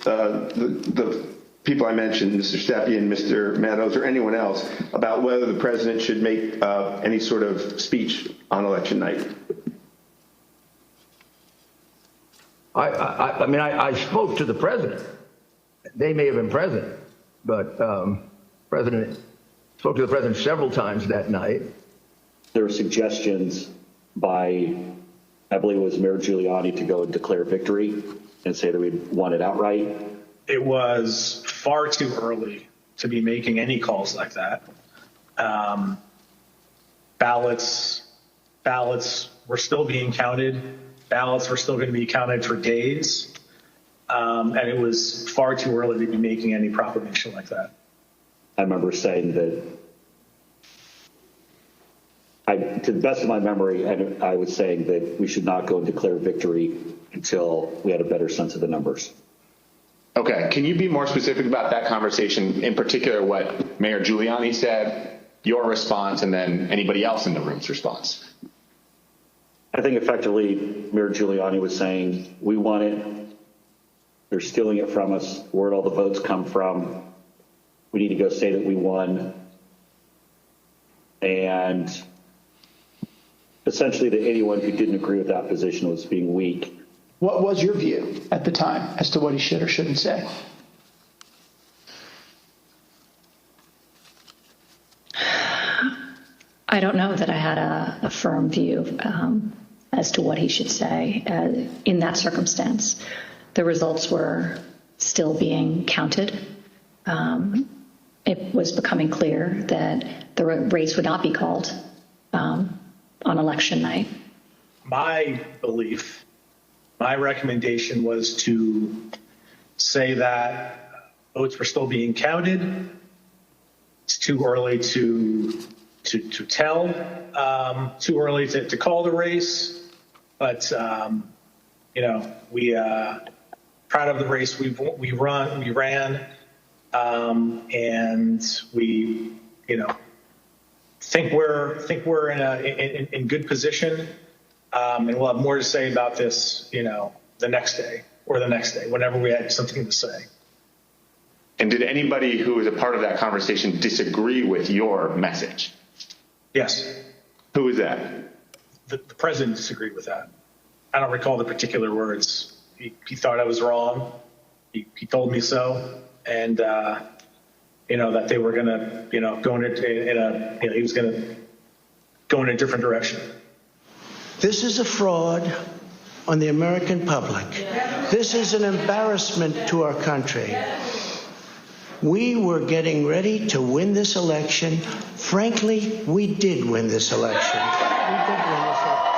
the people I mentioned, Mr. Stepien, Mr. Meadows, or anyone else, about whether the president should make any sort of speech on election night? I mean, I spoke to the president. They may have been present, but President spoke to the president several times that night. There were suggestions by, I believe it was Mayor Giuliani, to go and declare victory and say that we'd won it outright. It was far too early to be making any calls like that. Ballots were still being counted. Ballots were still going to be counted for days. And it was far too early to be making any proclamation like that. I remember saying that, to the best of my memory, I was saying that we should not go and declare victory until we had a better sense of the numbers. Okay. Can you be more specific about that conversation, in particular what Mayor Giuliani said, your response, and then anybody else in the room's response? I think effectively Mayor Giuliani was saying, we won it. They're stealing it from us. Where'd all the votes come from? We need to go say that we won. And essentially that anyone who didn't agree with that position was being weak. What was your view at the time as to what he should or shouldn't say? I don't know that I had a firm view as to what he should say in that circumstance. The results were still being counted. It was becoming clear that the race would not be called on election night. My belief, my recommendation was to say that votes were still being counted. It's too early to tell, too early to call the race, but we proud of the race we ran, and we think we're in good position, and we'll have more to say about this the next day or the next day whenever we had something to say. And did anybody who was a part of that conversation disagree with your message? Yes. Who was that? The president disagreed with that. I don't recall the particular words. He thought I was wrong. He told me so, and that they were going to go he was going to go in a different direction. This is a fraud on the American public. This is an embarrassment to our country. We were getting ready to win this election. Frankly, we did win this election. We did win this election.